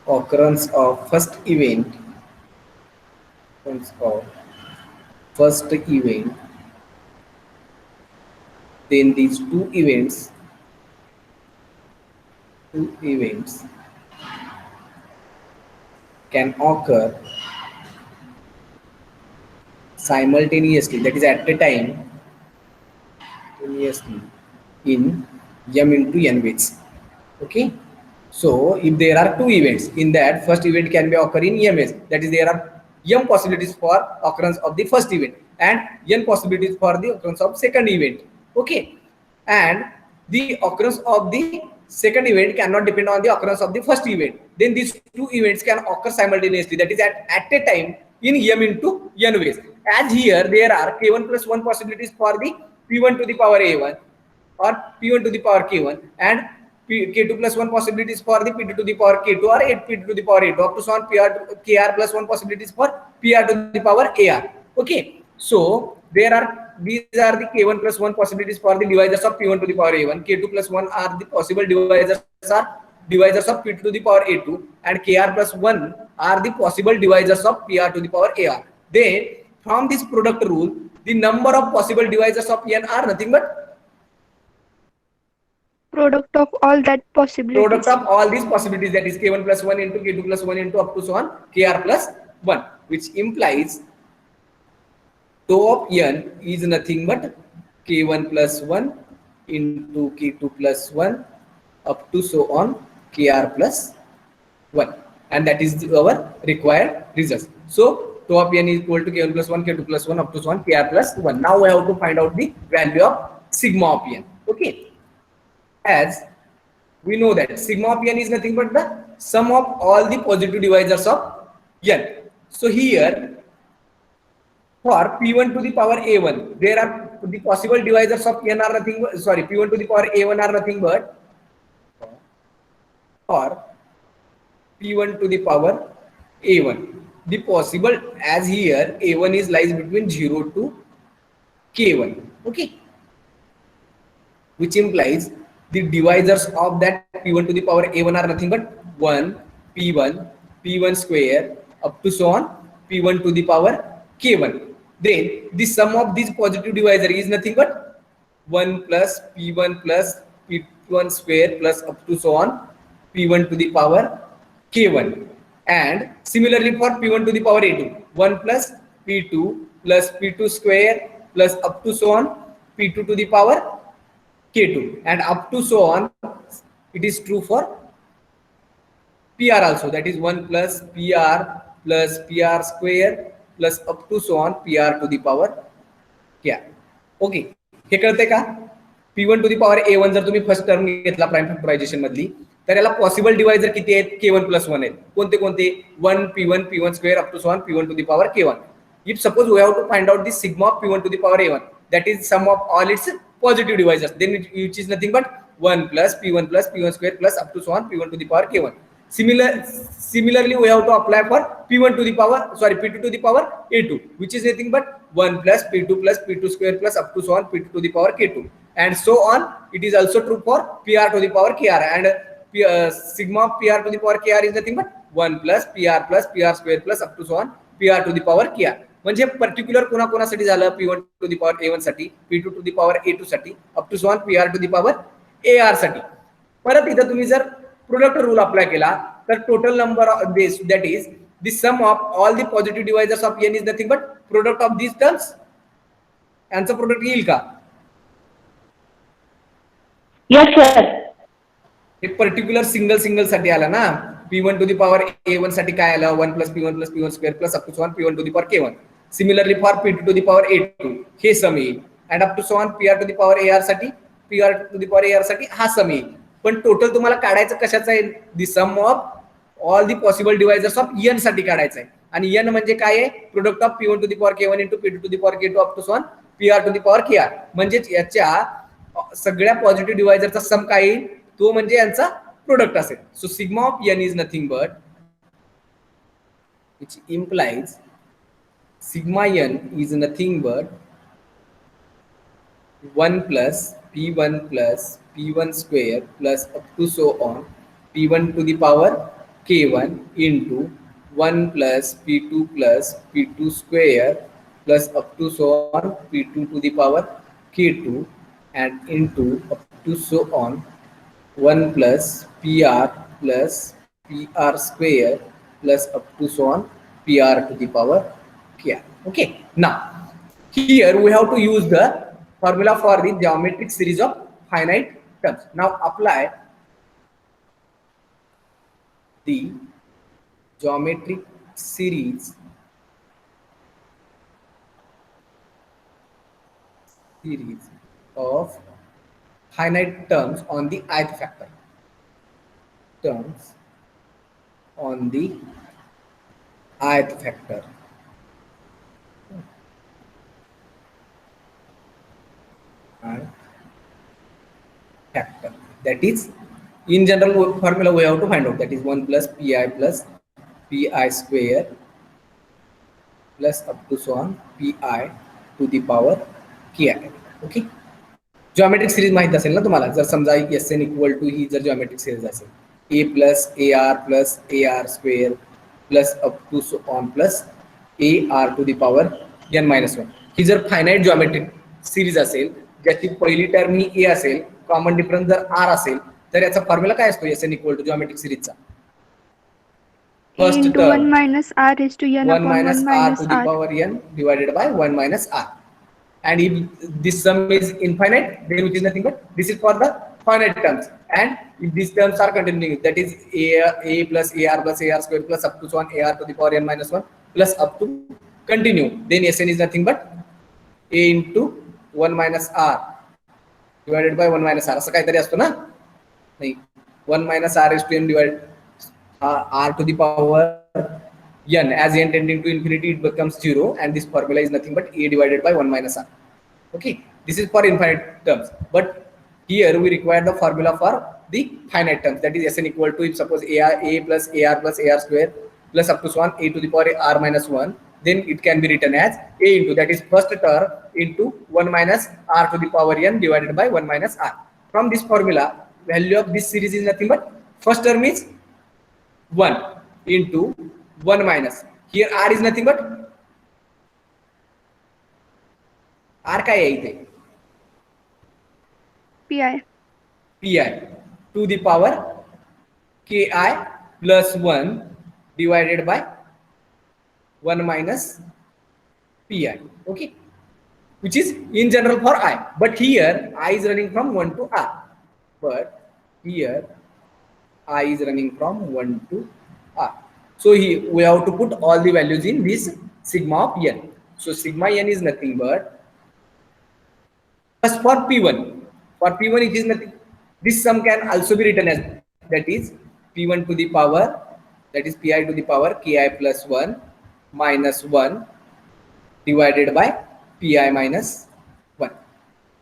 occurrence of first event, then these two events can occur simultaneously, that is at a time, in m into n ways. Okay, so if there are two events, in that first event can be occur in m ways, that is there are m possibilities for occurrence of the first event and n possibilities for the occurrence of second event. Okay, and the occurrence of the second event cannot depend on the occurrence of the first event. Then these two events can occur simultaneously, that is at a time in m into n ways. As here there are k1 plus 1 possibilities for the p1 to the power a1 or p1 to the power k1 and k2 plus 1 possibilities for the p2 to the power k2 or 8 p2 to the power a2 up to so on kr plus 1 possibilities for pr to the power ar. Okay, so there are these are the k1 plus 1 possibilities for the divisors of p1 to the power a1, k2 plus 1 are the possible divisors of p2 to the power a2 and kr plus 1 are the possible divisors of pr to the power ar. Then from this product rule, the number of possible divisors of n are nothing but Product of all that possibilities. product of all these possibilities, that is k1 plus 1 into k2 plus 1 into up to so on kr plus 1, which implies tau of n is nothing but k1 plus 1 into k2 plus 1 up to so on kr plus 1, and that is our required result. So tau of n is equal to k1 plus 1 k2 plus 1 up to so on kr plus 1. Now we have to find out the value of sigma of n. Okay, as we know that sigma of n is nothing but the sum of all the positive divisors of n. So here for p1 to the power a1, there are the possible divisors of n are nothing but, sorry, p1 to the power a1 are nothing but, for p1 to the power a1, the possible, as here a1 is lies between 0 to k1. Okay, which implies the divisors of that p1 to the power a1 are nothing but 1 p1 square up to so on p1 to the power k1. Then the sum of these positive divisor is nothing but 1 plus p1 square plus up to so on p1 to the power k1. And similarly for p1 to the power a2, 1 plus p2 square plus up to so on p2 to the power k2, and up to so on it is true for pr also, that is 1 plus pr square plus up to so on pr to the power kr. Okay, हे कळतंय का? p1 to the power a1 जर तुम्ही first term घेतला prime factorization मधली, तर याला possible divisor किती आहेत? k1 प्लस 1 आहेत. कोणते कोणते? 1 p1 square up to so on p1 to the power k1. If suppose we have to find out the sigma of p1 to the power a1, that is sum of all its positive divisors, then which is nothing but 1 plus p1 square plus up to so on p1 to the power k1. Similarly we have to apply for p1 to the power, sorry, p2 to the power a2, which is nothing but 1 plus p2 square plus up to so on p2 to the power k2, and so on. It is also true for pr to the power kr, and sigma of pr to the power kr is nothing but 1 plus pr square plus up to so on pr to the power kr. म्हणजे particular कोणाकोणासाठी झालं? p1 to the power a1 साठी, p2 to the power a2 साठी, up to so on pr to the power ar साठी. परत इथं तुम्ही जर प्रोडक्ट रूल अप्लाय केला तर total number of this, that is the sum of all the positive divisors of n is nothing but product of these terms. यांचं product येईल का? Yes sir. हे पर्टिक्युलर सिंगल साठी आला ना. p1 to the power a1 साठी काय आलं? 1 plus p1 square plus up to so on p1 to the power k1. Similarly for p2 to the power a2 हे सम येईल, and up to so on pr to the power ar साठी हा सम येईल. पण total तुम्हाला काढायचं कशाचं आहे? The sum of all the possible divisors of n साठी काढायचं आहे. आणि n म्हणजे काय आहे? Product of p1 to the power k1 into p2 to the power k2 up to so on pr to the power kr. म्हणजे याच्या सगळ्या पॉझिटिव्ह डिवायझरचा सम काय येईल? तो म्हणजे यांचा प्रोडक्ट असेल. So sigma of n is nothing but, which implies sigma n is nothing but 1 plus p1 square plus up to so on p1 to the power k1 into 1 plus p2 square plus up to so on p2 to the power k2 and into up to so on 1 plus pr square plus up to so on pr to the power kr. Okay, now here we have to use the formula for the geometric series of finite terms. Now apply the geometric series series of finite terms on the ith factor. Terms on the ith factor. Ith factor. That is, in general formula we have to find out, that is 1 plus pi square plus up to so on pi to the power ki. Okay. Geometric series माहित असेल ना तुम्हाला, जर समजा Sn equal to ही जर geometric series असेल a plus ar square plus up to so on plus ar to the power n minus 1, ही जर finite geometric series असेल ज्याची पहिली टर्म ही a असेल, कॉमन डिफरन्स जर r असेल, तर याचा फॉर्म्युला काय असतो Sn equal to geometric series चा? a First into 1 term minus r raised to n 1 upon 1 minus r minus to the r. power n divided by 1 minus r. And if this sum is infinite, then which is nothing but this is for the finite terms. And if these terms are continuing, that is a plus ar square plus up to so on ar to the power n minus 1 plus up to continue, then Sn is nothing but a into 1 minus r divided by 1 minus r. असं काहीतरी असतो ना? नाही, 1 minus r is to n divided r to the power n, as n tending to infinity it becomes 0, and this formula is nothing but a divided by 1 minus r. Okay, this is for infinite terms, but here we require the formula for the finite terms, that is Sn equal to, if suppose a plus ar square plus up to so on a to the power r minus 1, then it can be written as a into, that is first term, into 1 minus r to the power n divided by 1 minus r. From this formula, value of this series is nothing but first term is 1 into 1 minus, here r is nothing but r काय आहे इथे? pi to the power ki plus 1 divided by 1 minus pi. Okay, which is in general for I, but here I is running from 1 to r, but here I is running from 1 to r. So here we have to put all the values in this sigma of n. So sigma n is nothing but, first for p1, it is nothing, this sum can also be written as, that is p1 to the power, that is pi to the power ki plus 1 minus 1 divided by pi minus 1.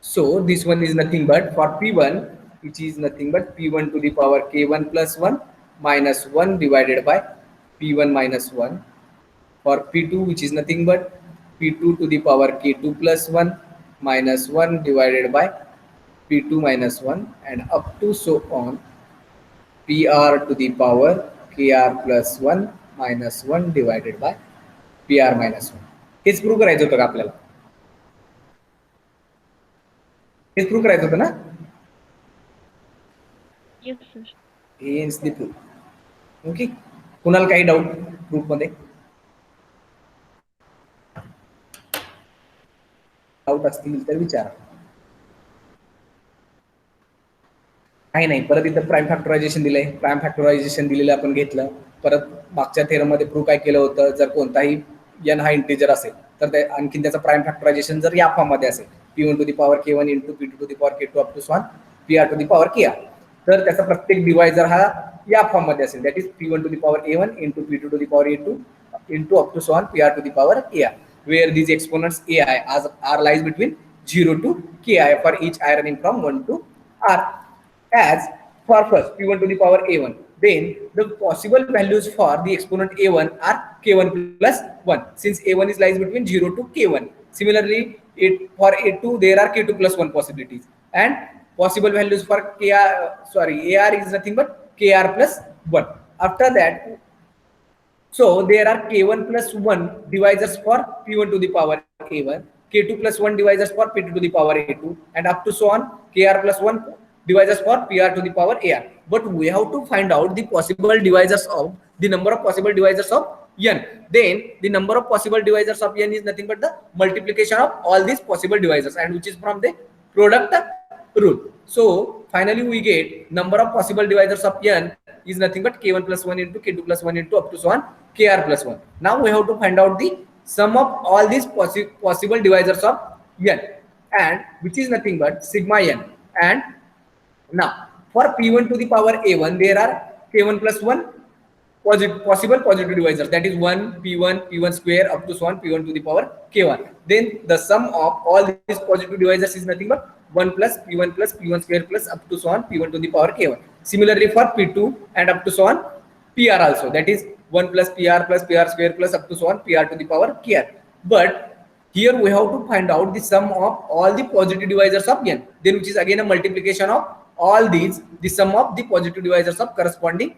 So this one is nothing but for p1, which is nothing but p1 to the power k1 plus 1 minus 1 divided by p1 minus 1. For p2, which is nothing but p2 to the power k2 plus 1 minus 1 divided by p2 minus 1, and up to so on pr to the power kr plus 1 minus 1 divided by pr minus 1. H prove करायचं होतं का आपल्याला? हेच prove करायचं होतं ना? Yes sir. H the prove. Okay, कुणाला काही doubt proof मध्ये? डाऊट असतील तर विचारा. काही नाही, परत इथं प्राइम फॅक्टरायझेशन दिलंय, प्राइम फॅक्टरायझेशन दिलेलं आपण घेतलं. परत मागच्या थेरम मध्ये प्रूव्ह काय केलं होतं, जर कोणताही n हा इंटिजर असेल तर ते आणखीन त्याचं प्राइम फॅक्टरायझेशन जर या फॉर्म मध्ये असेल p1 to the power k1 into p2 to the power k2 up to so on pr to the power kr, तर त्याचा प्रत्येक डिवायझर हा या फॉर्म मध्ये असेल, that is p1 to the power a1 into p2 to the power a2 into up to so on pr to the power kr, where these exponents ai are lies between 0 to ki for each I running from 1 to r. As for first p1 to the power a1, then the possible values for the exponent a1 are k1 plus 1, since a1 is lies between 0 to k1. Similarly, for a2 there are k2 plus 1 possibilities, and possible values for ar is nothing but kr plus 1. After that, so there are k1 plus 1 divisors for p1 to the power a1, k2 plus 1 divisors for p2 to the power a2, and up to so on kr plus 1 divisors for pr to the power ar. But we have to find out the possible divisors of the number of possible divisors of n. Then the number of possible divisors of n is nothing but the multiplication of all these possible divisors, and which is from the product rule. So finally we get number of possible divisors of n is nothing but k1 plus 1 into k2 plus 1 into up to so on kr plus 1. Now we have to find out the sum of all these possible divisors of n. and which is nothing but sigma n. And now for p1 to the power a1, there are k1 plus 1 possible positive divisors, that is 1 p1 square up to so on p1 to the power k1. Then the sum of all these positive divisors is nothing but 1 plus p1 square plus up to so on p1 to the power k1. Similarly for p2 and up to so on pr also, that is 1 plus pr square plus up to so on pr to the power kr. But here we have to find out the sum of all the positive divisors of n, then which is again a multiplication of all these, the sum of the positive divisors of corresponding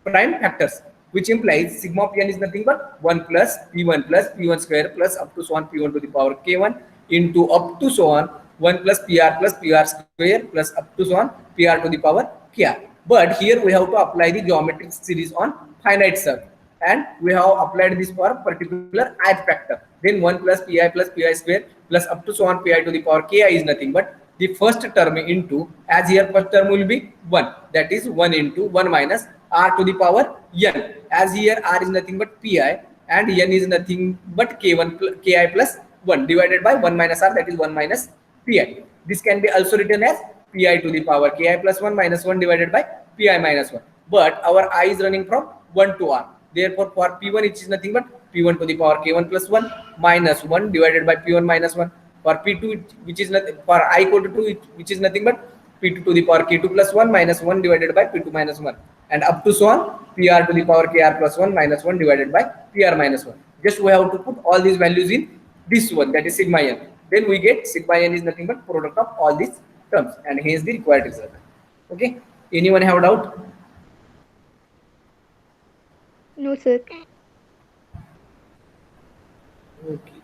prime factors, which implies sigma of n is nothing but 1 plus p1 square plus up to so on p1 to the power k1 into up to so on 1 plus pr square plus up to so on pr to the power kr. But here we have to apply the geometric series on finite sum, and we have applied this for particular ith factor. Then 1 plus pi square plus up to so on pi to the power ki is nothing but the first term into, as here first term will be 1, that is 1 into 1 minus r to the power n, as here r is nothing but pi and n is nothing but ki plus 1 divided by 1 minus r, that is 1 minus pi. This can be also written as pi to the power ki plus 1 minus 1 divided by pi minus 1. But our I is running from 1 to r. Therefore, for p1 it is nothing but p1 to the power k1 plus 1 minus 1 divided by p1 minus 1. For p2, which is nothing, for I equal to 2, which is nothing but p2 to the power k2 plus 1 minus 1 divided by p2 minus 1, and up to so on pr to the power kr plus 1 minus 1 divided by pr minus 1. Just we have to put all these values in this one, that is sigma n. Then we get sigma n is nothing but product of all these terms, and hence the required result. Okay, anyone have a doubt? No, sir. Okay.